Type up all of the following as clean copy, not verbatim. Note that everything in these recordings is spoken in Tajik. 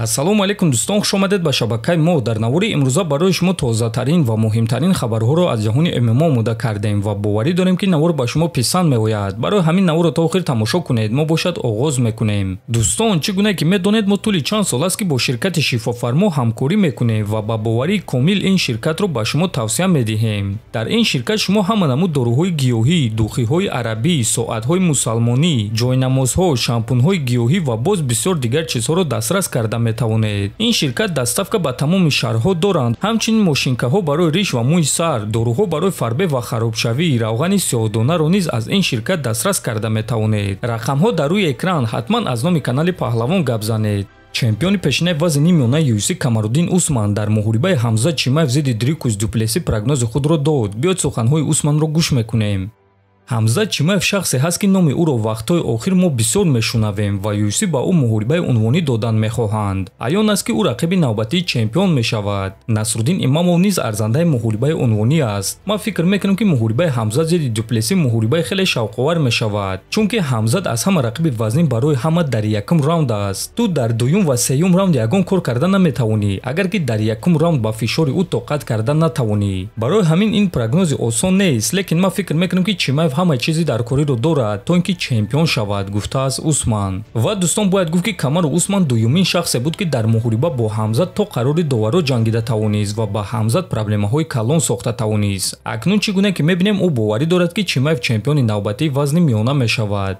ассалому алайкум дӯстон, хуш омадед ба шабакаи мо. дар навори имрӯза барои шумо тозатарин ва муҳимтарин хабарҳоро аз ҷаҳони ММО омода кардем ва боварӣ дорем ки навор ба шумо писанд меояд. барои ҳамин наворро то охир тамошо кунед. мо бошад оғоз мекунем. дӯстон, чӣ гуна ки медонед, мо тӯли чанд сол аст ки бо ширкати шифофармо ҳамкорӣ мекунем ва ба боварии комил ин ширкатро ба шумо тавсия медиҳем. дар ин ширкат шумо ҳама намуд доруҳои гиёҳӣ, духиҳои арабӣ, соатҳои мусалмонӣ, ҷойнамозҳо, шампунҳои гиёҳӣ ва боз бисёр дигар чизҳоро дастрас карда метавонед. ин ширкат дастафка ба тамоми шаҳрҳо доранд. ҳамчунин мошинкаҳо барои риш ва мӯи сар, доруҳо барои фарбе ва харобшавӣ, равғани сиёҳдонаро низ аз ин ширкат дастрас карда метавонед. рақамҳо дар рӯи экран. ҳатман аз номи канали Паҳлавон гап занед. чемпиони пешинаи вазни миёнаи UFC Камаруддин Усман дар муҳорибаи Ҳамзат Чимаев зидди Дрикус Дуплеси прогнози худро дод. биёед суханҳои Усманро гӯш мекунем. Ҳамзат Чимаев шахсе ҳаст ки номи ӯро вақтҳои охир мо бисёр мешунавем ва UFC ба ӯ муҳорибаи унвонӣ додан мехоҳанд. аён аст ки ӯ рақиби навбатии чемпион мешавад. Насруддин Имомов низ арзандаи муҳорибаи унвонӣ аст. ман фикр мекунам ки муҳорибаи Ҳамзат зидди Дуплеси муҳорибаи хеле шавқовар мешавад, чунки Ҳамзат аз ҳама рақиби вазнин барои ҳама дар якум раунд аст. ту дар дуюм ва сеюм раунд ягон кор карда наметавонӣ, агар ки дар якум раунд ба фишори ӯ тоқат карда натавонӣ. барои ҳамин ин прогнози осон нест, лекин ман фикр мекунам ки Чимаев ҳама чизи дар кориро дорад то ин ки чемпион шавад, гуфтааст Усман. ва дӯстон, бояд гуфт ки Камару Усман дуюмин шахсе буд ки дар муҳориба бо Ҳамзат то қарори доваро ҷангида тавонист ва ба Ҳамзат проблемаҳои калон сохта тавонист. акнун чӣ гуна ки мебинем, ӯ боварӣ дорад ки Чимаев чемпиони навбатии вазни миёна мешавад.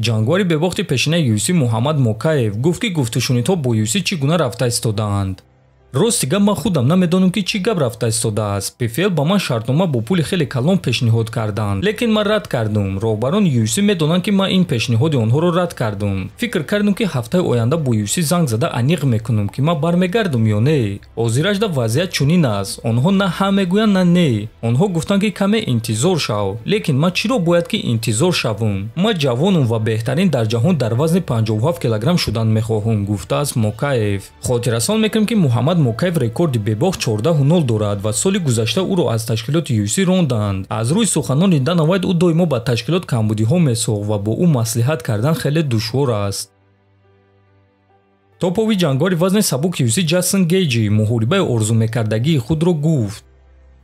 ҷангвари бебохти пешинаи UFC Муҳаммад Мокаев гуфт ки гуфтушунидҳо бо UFC чӣ гуна рафта истодаанд. рости гап, ман худам намедонам ки чӣ гап рафта истодааст. PFL ба ман шартнома бо пули хеле калон пешниҳод карданд, лекин ман рад кардум. роҳбарони UFC медонанд ки ман ин пешниҳоди онҳоро рад кардум. фикр кардум ки ҳафтаи оянда бо UFC занг зада аниқ мекунам ки ман бармегардум ё не. озиражда вазъият чунин аст. онҳо на ҳа мегӯянд, на не. онҳо гуфтанд ки каме интизор шав, лекин ман чиро бояд ки интизор шавам? ман ҷавонум ва беҳтарин дар ҷаҳон дар вазни 57 килограмм шудан мехоҳам, гуфтааст Мокаев. хотиррасон мекунам ки Муҳаммад Мокаев рекорди бебох 14-0 дорад ва соли гузашта ӯро аз ташкилоти UFC ронданд. аз рӯи суханони Дана Вайт ӯ доимо ба ташкилот камбудиҳо месохт ва бо ӯ маслиҳат кардан хеле душвор аст. топови ҷангвари вазни сабук UFC Ҷастин Гейҷи муҳорибаи орзумекардагии худро гуфт.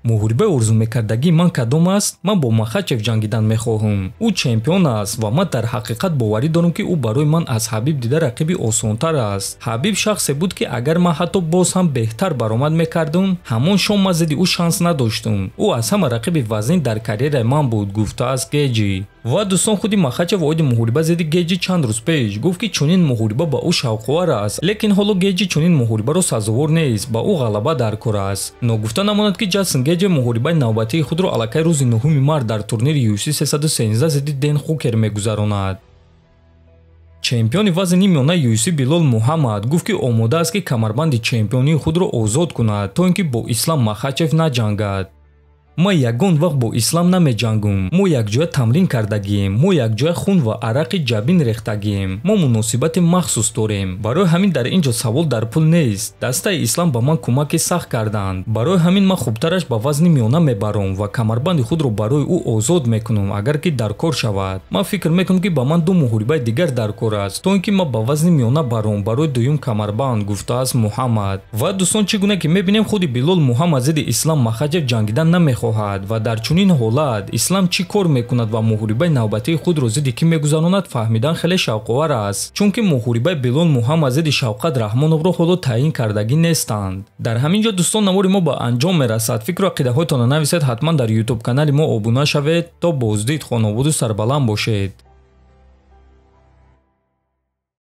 муҳорибаи орзумекардагии ман кадом аст? ман бо Махачев ҷангидан мехоҳам. ӯ чемпион аст ва ман дар ҳақиқат боварӣ дорам ки ӯ барои ман аз Ҳабиб дида рақиби осонтар аст. Ҳабиб шахсе буд ки агар ман ҳатто боз ҳам беҳтар баромад мекардам, ҳамон шом ман зидди ӯ шанс надоштам. ӯ аз ҳама рақиби вазнин дар карьераи ман буд, гуфтааст Гейҷи. ва дӯстон, худи Махачев оиди муҳориба зидди Гейҷи чанд рӯз пеш гуфт ки чунин муҳориба ба ӯ шавқовар аст, лекин ҳоло Гейҷи чунин муҳорибаро сазовор нест, ба ӯ ғалаба дар кор аст. ногуфта намонад ки Ҷастин Гейҷи муҳорибаи навбатии худро аллакай рӯзи 9 март дар турнири UFC 313 зидди Дэн Хукер мегузаронад. чемпиони вазни миёнаи UFC Билол Муҳаммад гуфт ки омода аст ки камарбанди чемпионии худро озод кунад то ин ки бо Ислам Махачев наҷангад. ман ягон вақт бо Ислам намеҷангум. мо якҷоя тамрин кардагием. мо якҷоя хун ва арақи ҷабин рехтагием. мо муносибати махсус дорем. барои ҳамин дар ин ҷо савол дар пул нест. дастаи Ислам ба ман кӯмаки сахт карданд. барои ҳамин ман хубтараш ба вазни миёна мебарам ва камарбанди худро барои ӯ озод мекунам, агар ки дар кор шавад. ман фикр мекунам ки ба ман ду муҳорибаи дигар дар кор аст, то ин ки ман ба вазни миёна баром барои дуюм камарбанд, гуфтааст Муҳаммад. ва дӯстон, чӣ гуна ки мебинем, худи Билол Муҳаммад зидди Ислам Махачев ҷангидан намехоҳад ва дар чунин ҳолат Ислам чӣ кор мекунад ва муҳорибаи навбатии худро зидди кӣ мегузаронад фаҳмидан хеле шавқовар аст, чунки муҳорибаи Билол Муҳаммад зидди Шавқат Раҳмоновро ҳоло таъин кардагӣ нестанд. дар ҳамин ҷо дӯстон, навори мо ба анҷом мерасад. фикру ақидаҳоятонро нависед. ҳатман дар YouTube канали мо обуна шавед. то боздид. хонободу сарбаланд бошед.